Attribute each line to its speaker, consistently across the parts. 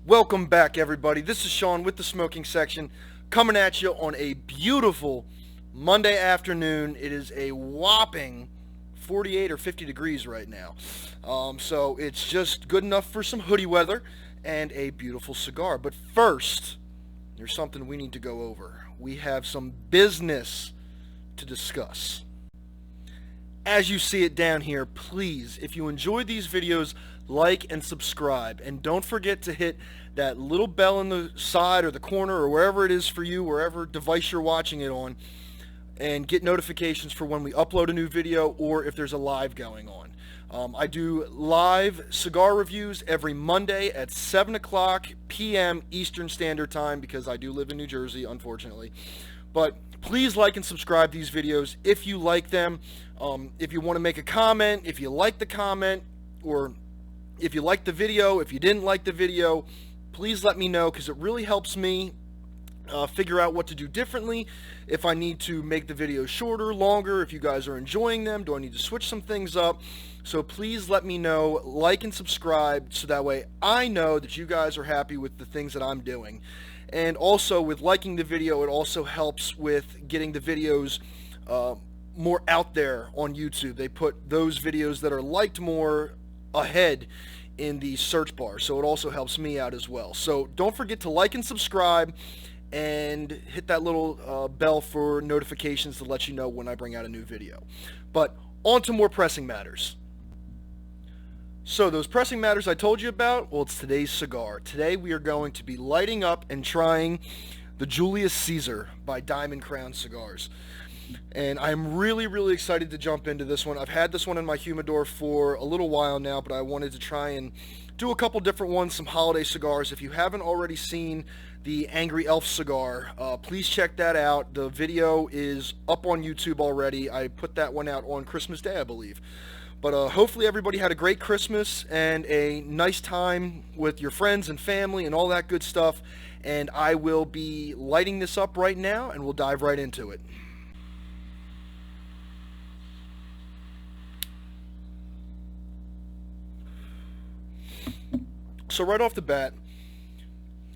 Speaker 1: Welcome back, everybody. This is Sean with the smoking section, coming at you on a beautiful Monday afternoon. It is a whopping 48 or 50 degrees right now. So it's just good enough for some hoodie weather and a beautiful cigar. But first, there's something we need to go over. We have some business to discuss. As you see it down here, please, if you enjoy these videos, like and subscribe, and don't forget to hit that little bell in the side or the corner or wherever it is for you, wherever device you're watching it on, and get notifications for when we upload a new video or if there's a live going on. I do live cigar reviews every Monday at 7 o'clock p.m. Eastern Standard Time because I do live in New Jersey, unfortunately. But please like and subscribe these videos if you like them. If you want to make a comment, if you like the comment, or if you like the video, if you didn't like the video, please let me know because it really helps me figure out what to do differently. If I need to make the videos shorter, longer, if you guys are enjoying them, do I need to switch some things up? So please let me know, like and subscribe, so that way I know that you guys are happy with the things that I'm doing. And also with liking the video, it also helps with getting the videos more out there on YouTube. They put those videos that are liked more ahead in the search bar, so it also helps me out as well. So don't forget to like and subscribe and hit that little bell for notifications to let you know when I bring out a new video. But on to more pressing matters. So those pressing matters I told you about, well, it's today's cigar. Today we are going to be lighting up and trying the Julius Caeser by Diamond Crown Cigars. And I'm really excited to jump into this one. I've had this one in my humidor for a little while now, but I wanted to try and do a couple different ones, some holiday cigars. If you haven't already seen the Angry Elf cigar, please check that out. The video is up on YouTube already. I put that one out on Christmas Day, I believe. But hopefully everybody had a great Christmas and a nice time with your friends and family and all that good stuff. And I will be lighting this up right now, and we'll dive right into it. So right off the bat,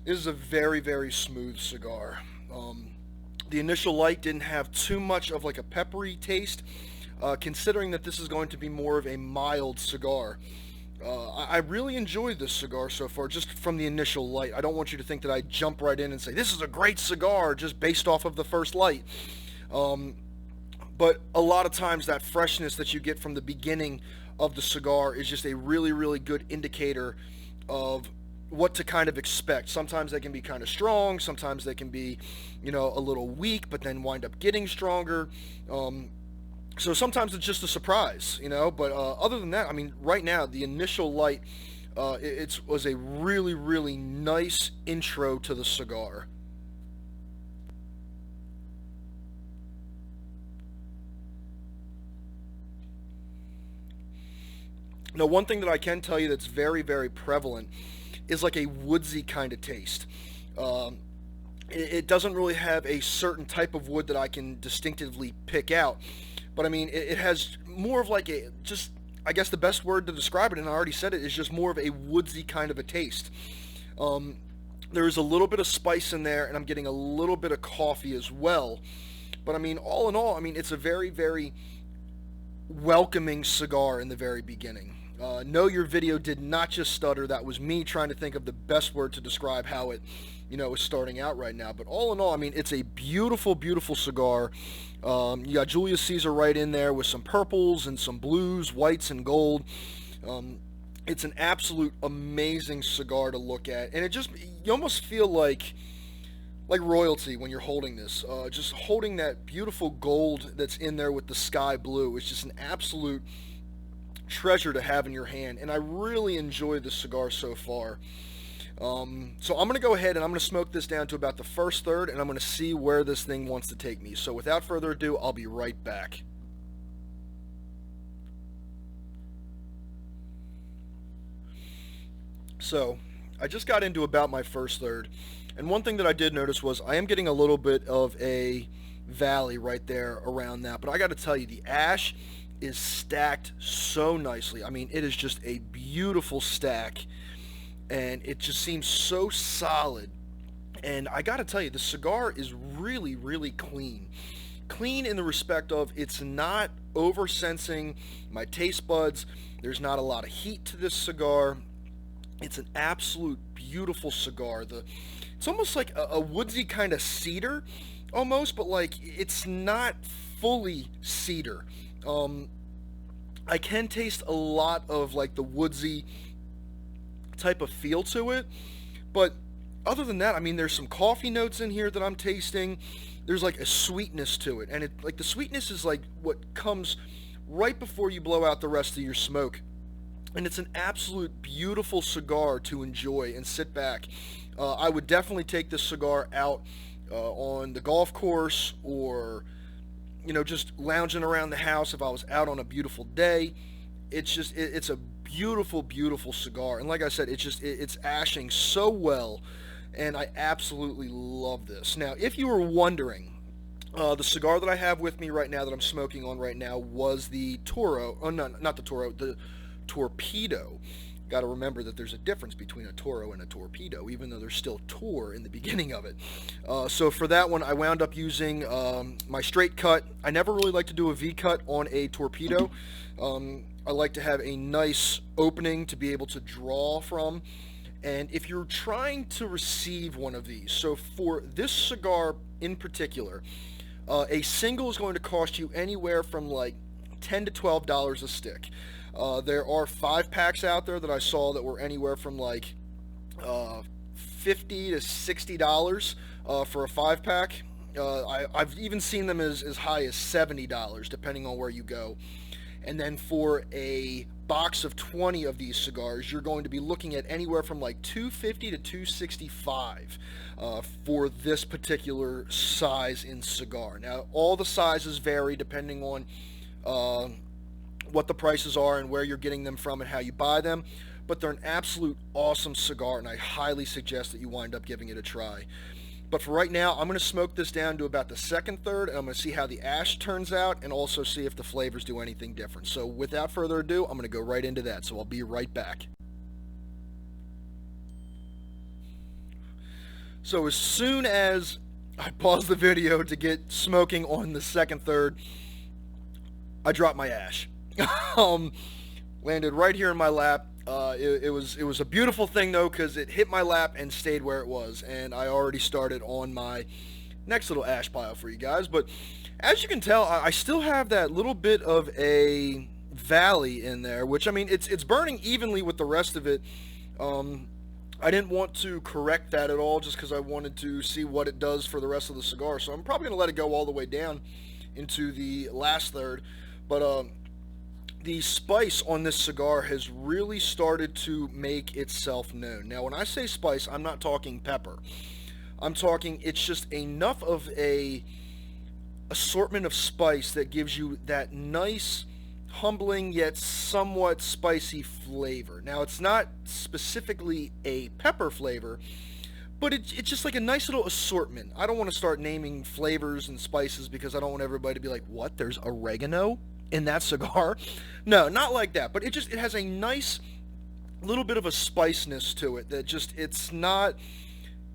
Speaker 1: this is a very smooth cigar. The initial light didn't have too much of like a peppery taste, considering that this is going to be more of a mild cigar. I really enjoyed this cigar so far, just from the initial light. I don't want you to think that I jump right in and say, this is a great cigar, just based off of the first light. But a lot of times that freshness that you get from the beginning of the cigar is just a really good indicator of what to kind of expect. Sometimes they can be kind of strong, sometimes they can be, a little weak, but then wind up getting stronger. So sometimes it's just a surprise, but other than that, I mean, right now, the initial light, it was a really nice intro to the cigar. Now, one thing that I can tell you that's very prevalent is like a woodsy kind of taste. It doesn't really have a certain type of wood that I can distinctively pick out. But I mean, it has more of like I guess the best word to describe it, and I already said it, is just more of a woodsy kind of a taste. There's a little bit of spice in there, and I'm getting a little bit of coffee as well. But I mean, all in all, I mean, it's a very welcoming cigar in the very beginning. No, your video did not just stutter. That was me trying to think of the best word to describe how it, is starting out right now. But all in all, I mean, it's a beautiful cigar. You got Julius Caesar right in there with some purples and some blues, whites and gold. It's an absolute amazing cigar to look at, and you almost feel like royalty when you're holding this. Just holding that beautiful gold that's in there with the sky blue is just an absolute treasure to have in your hand, and I really enjoy this cigar so far. So I'm going to go ahead and I'm going to smoke this down to about the first third, and I'm going to see where this thing wants to take me. So without further ado, I'll be right back. So I just got into about my first third, and one thing that I did notice was I am getting a little bit of a valley right there around that, but I got to tell you, the ash is stacked so nicely. I mean, it is just a beautiful stack. and it just seems so solid. And I gotta tell you, the cigar is really, really clean. Clean in the respect of it's not oversensing my taste buds. There's not a lot of heat to this cigar. It's an absolute beautiful cigar. It's almost like a woodsy kind of cedar, almost, but like it's not fully cedar. Um, I can taste a lot of like the woodsy type of feel to it, but other than that, I mean, there's some coffee notes in here that I'm tasting. There's like a sweetness to it, and it like the sweetness is like what comes right before you blow out the rest of your smoke. And it's an absolute beautiful cigar to enjoy and sit back. I would definitely take this cigar out on the golf course, or just lounging around the house if I was out on a beautiful day. It's a beautiful, beautiful cigar, and like I said, it's ashing so well, and I absolutely love this. Now, if you were wondering, the cigar that I have with me right now that I'm smoking on right now was the Toro. Oh, no, not the Toro, the Torpedo. Got to remember that there's a difference between a Toro and a Torpedo, even though there's still Tor in the beginning of it. So for that one, I wound up using my straight cut. I never really like to do a V cut on a Torpedo. I like to have a nice opening to be able to draw from. And if you're trying to receive one of these, so for this cigar in particular, a single is going to cost you anywhere from like $10 to $12 a stick. There are 5-packs out there that I saw that were anywhere from like $50 to $60 for a 5-pack. I've even seen them as high as $70, depending on where you go. And then for a box of 20 of these cigars, you're going to be looking at anywhere from like $250 to $265 for this particular size in cigar. Now, all the sizes vary depending on what the prices are and where you're getting them from and how you buy them, but they're an absolute awesome cigar, and I highly suggest that you wind up giving it a try. But for right now, I'm going to smoke this down to about the second third, and I'm going to see how the ash turns out and also see if the flavors do anything different. So without further ado, I'm going to go right into that, so I'll be right back. So as soon as I pause the video to get smoking on the second third, I dropped my ash. Landed right here in my lap. It was a beautiful thing though, because it hit my lap and stayed where it was, and I already started on my next little ash pile for you guys. But as you can tell, I still have that little bit of a valley in there, which, I mean, it's burning evenly with the rest of it. I didn't want to correct that at all, just because I wanted to see what it does for the rest of the cigar, so I'm probably going to let it go all the way down into the last third. But the spice on this cigar has really started to make itself known. Now, when I say spice, I'm not talking pepper. I'm talking, it's just enough of a assortment of spice that gives you that nice, humbling yet somewhat spicy flavor. Now, it's not specifically a pepper flavor, but it's just like a nice little assortment. I don't want to start naming flavors and spices because I don't want everybody to be like, what, there's oregano in that cigar? No, not like that, but it has a nice little bit of a spiciness to it that just, it's not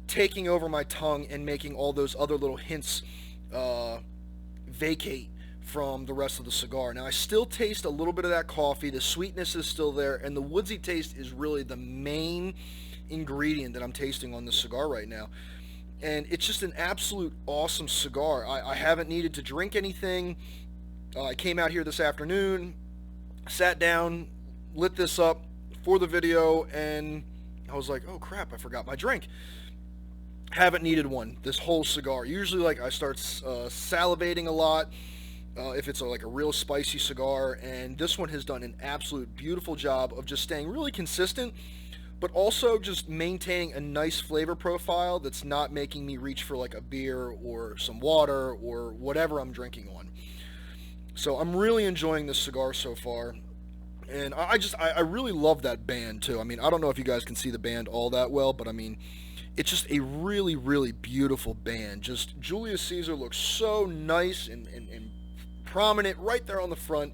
Speaker 1: taking over my tongue and making all those other little hints vacate from the rest of the cigar. Now, I still taste a little bit of that coffee. The sweetness is still there, and the woodsy taste is really the main ingredient that I'm tasting on this cigar right now. And it's just an absolute awesome cigar. I haven't needed to drink anything. I came out here this afternoon, sat down, lit this up for the video, and I was like, oh crap, I forgot my drink. Haven't needed one this whole cigar. Usually, like, I start salivating a lot if it's like a real spicy cigar, and this one has done an absolute beautiful job of just staying really consistent, but also just maintaining a nice flavor profile that's not making me reach for like a beer or some water or whatever I'm drinking on. So I'm really enjoying this cigar so far, and I really love that band too. I mean, I don't know if you guys can see the band all that well, but I mean, it's just a really, really beautiful band. Just Julius Caeser looks so nice and prominent right there on the front.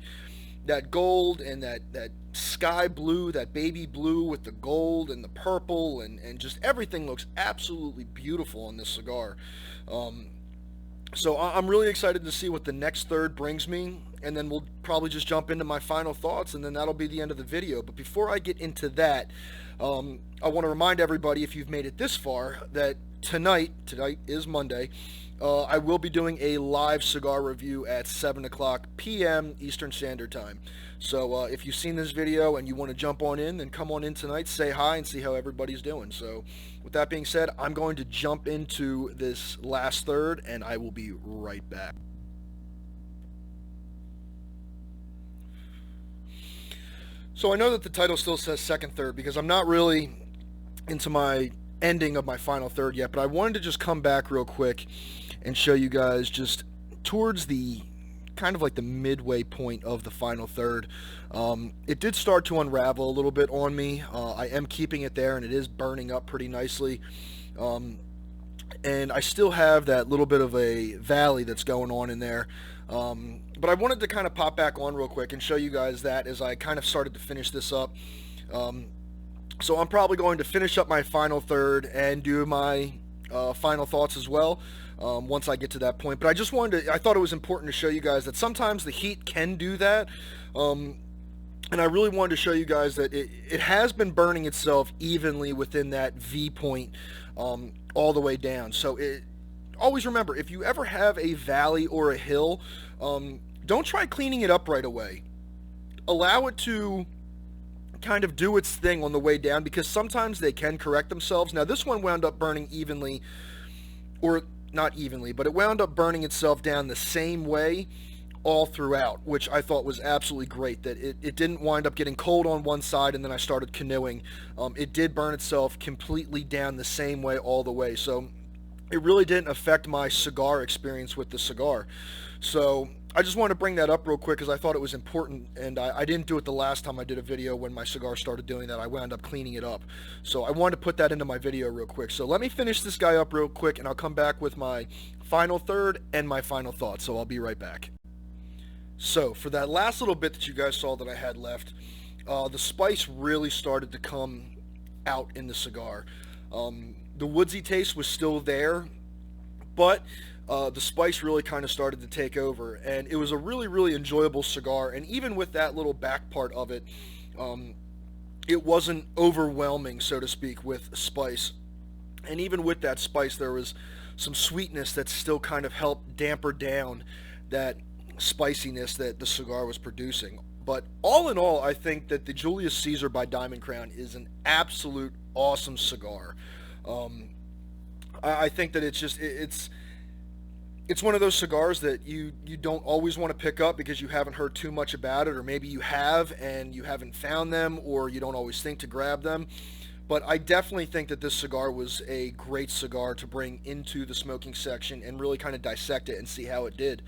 Speaker 1: That gold and that sky blue, that baby blue with the gold and the purple, and just everything looks absolutely beautiful on this cigar. Um, so I'm really excited to see what the next third brings me, and then we'll probably just jump into my final thoughts, and then that'll be the end of the video. But before I get into that, I want to remind everybody, if you've made it this far, that tonight is Monday, I will be doing a live cigar review at 7 o'clock p.m. Eastern Standard Time. So if you've seen this video and you want to jump on in, then come on in tonight, say hi, and see how everybody's doing. So with that being said, I'm going to jump into this last third, and I will be right back. So I know that the title still says second third because I'm not really into my ending of my final third yet, but I wanted to just come back real quick and show you guys just towards the kind of like the midway point of the final third. It did start to unravel a little bit on me. I am keeping it there, and it is burning up pretty nicely. And I still have that little bit of a valley that's going on in there. But I wanted to kind of pop back on real quick and show you guys that as I kind of started to finish this up. So I'm probably going to finish up my final third and do my final thoughts as well once I get to that point. But I thought it was important to show you guys that sometimes the heat can do that. And I really wanted to show you guys that it has been burning itself evenly within that V point all the way down. So always remember, if you ever have a valley or a hill, don't try cleaning it up right away. Allow it to kind of do its thing on the way down, because sometimes they can correct themselves. Now this one wound up burning evenly, or not evenly, but it wound up burning itself down the same way all throughout, which I thought was absolutely great, that it didn't wind up getting cold on one side and then I started canoeing. It did burn itself completely down the same way all the way, so it really didn't affect my cigar experience with the cigar. So I just wanted to bring that up real quick because I thought it was important, and I didn't do it the last time I did a video when my cigar started doing that. I wound up cleaning it up. So I wanted to put that into my video real quick. So let me finish this guy up real quick, and I'll come back with my final third and my final thoughts. So I'll be right back. So for that last little bit that you guys saw that I had left, the spice really started to come out in the cigar. The woodsy taste was still there, but the spice really kind of started to take over, and it was a really, really enjoyable cigar. And even with that little back part of it, it wasn't overwhelming, so to speak, with spice. And even with that spice, there was some sweetness that still kind of helped damper down that spiciness that the cigar was producing. But all in all, I think that the Julius Caesar by Diamond Crown is an absolute awesome cigar. I think that it's one of those cigars that you don't always want to pick up because you haven't heard too much about it, or maybe you have and you haven't found them, or you don't always think to grab them. But I definitely think that this cigar was a great cigar to bring into the smoking section and really kind of dissect it and see how it did.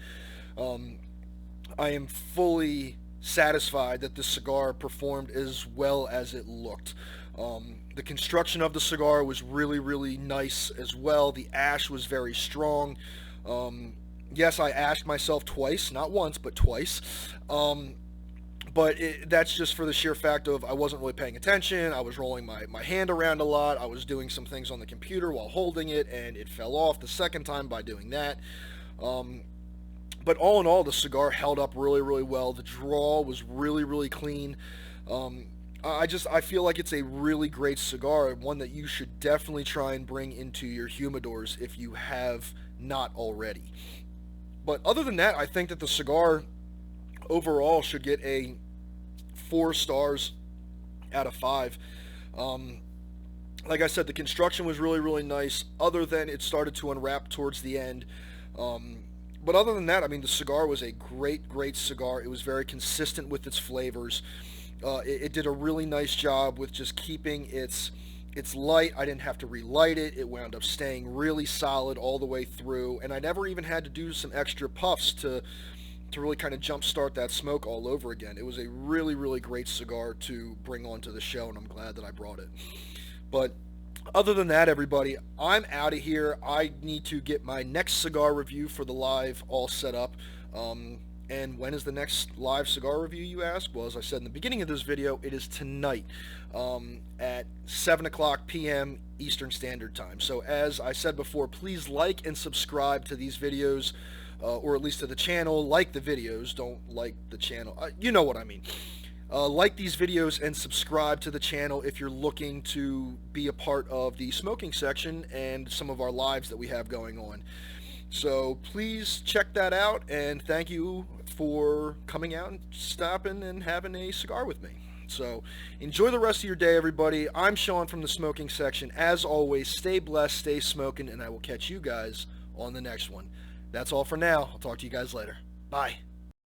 Speaker 1: I am fully satisfied that this cigar performed as well as it looked. The construction of the cigar was really, really nice as well. The ash was very strong. Yes, I ashed myself twice, not once, but twice. But that's just for the sheer fact of I wasn't really paying attention. I was rolling my hand around a lot. I was doing some things on the computer while holding it, and it fell off the second time by doing that. But all in all, the cigar held up really, really well. The draw was really, really clean. I feel like it's a really great cigar, one that you should definitely try and bring into your humidors if you have not already. But other than that, I think that the cigar overall should get a 4 stars out of 5. Like I said, the construction was really, really nice, other than it started to unwrap towards the end. But other than that, I mean, the cigar was a great, great cigar. It was very consistent with its flavors. It did a really nice job with just keeping its light. I didn't have to relight it. It wound up staying really solid all the way through, and I never even had to do some extra puffs to really kind of jumpstart that smoke all over again. It was a really, really great cigar to bring onto the show, and I'm glad that I brought it. But other than that, everybody, I'm out of here. I need to get my next cigar review for the live all set up. And when is the next live cigar review, you ask? Well, as I said in the beginning of this video, it is tonight at 7 o'clock p.m. Eastern Standard Time. So as I said before, please like and subscribe to these videos, or at least to the channel. Like the videos, don't like the channel. You know what I mean. Like these videos and subscribe to the channel if you're looking to be a part of the smoking section and some of our lives that we have going on. So please check that out, and thank you for coming out and stopping and having a cigar with me. So enjoy the rest of your day, everybody. I'm Sean from the smoking section. As always, stay blessed, stay smoking, and I will catch you guys on the next one. That's all for now. I'll talk to you guys later. Bye.